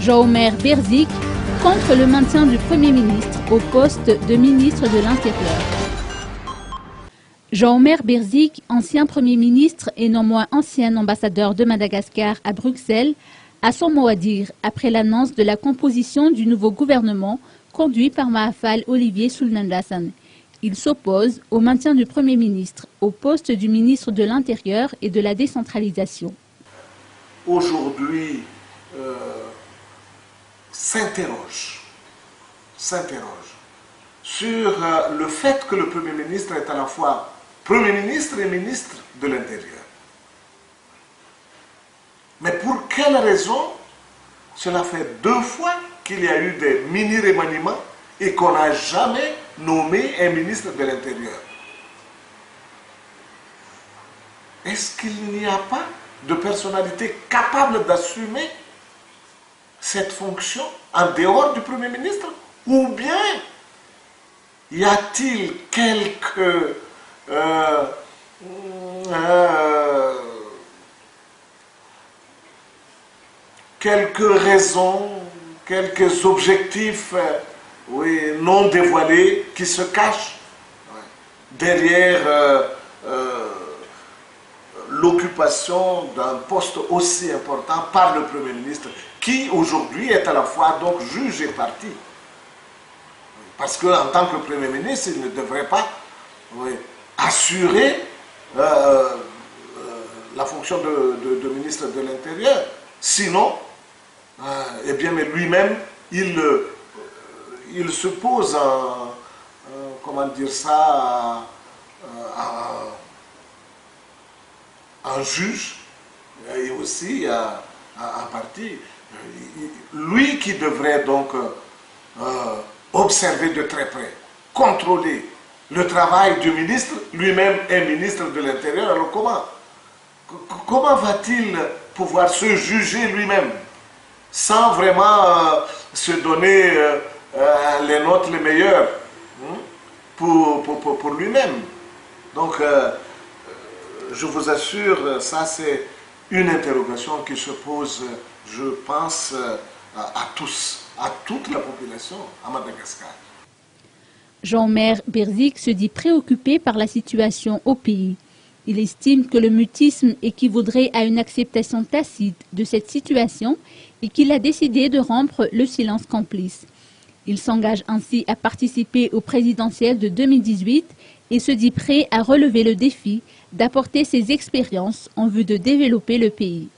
Jean-Omer Berzik contre le maintien du Premier ministre au poste de ministre de l'Intérieur. Jean-Omer Berzik, ancien Premier ministre et non moins ancien ambassadeur de Madagascar à Bruxelles, a son mot à dire après l'annonce de la composition du nouveau gouvernement conduit par Mahafal Olivier Soulnandasan. Il s'oppose au maintien du Premier ministre au poste du ministre de l'Intérieur et de la décentralisation. Aujourd'hui, s'interroge sur le fait que le Premier ministre est à la fois Premier ministre et ministre de l'Intérieur. Mais pour quelle raison? Cela fait 2 fois qu'il y a eu des mini-remaniements et qu'on n'a jamais nommé un ministre de l'Intérieur. Est-ce qu'il n'y a pas de personnalité capable d'assumer cette fonction en dehors du Premier ministre? Ou bien y a-t-il quelques raisons, quelques objectifs non dévoilés qui se cachent derrière l'occupation d'un poste aussi important par le Premier ministre, qui aujourd'hui est à la fois donc juge et partie. Parce qu'en tant que Premier ministre, il ne devrait pas assurer la fonction de ministre de l'Intérieur. Sinon, eh bien, mais lui-même, il se pose comment dire ça, un juge et aussi un parti. Lui qui devrait donc observer de très près, contrôler le travail du ministre, lui-même est ministre de l'Intérieur. Alors comment va-t-il pouvoir se juger lui-même sans vraiment se donner les notes les meilleures pour lui-même? Donc, je vous assure, ça c'est une interrogation qui se pose, je pense, à tous, à toute la population à Madagascar. Jean-Omer Berzik se dit préoccupé par la situation au pays. Il estime que le mutisme équivaudrait à une acceptation tacite de cette situation et qu'il a décidé de rompre le silence complice. Il s'engage ainsi à participer au présidentiel de 2018 et se dit prêt à relever le défi d'apporter ses expériences en vue de développer le pays.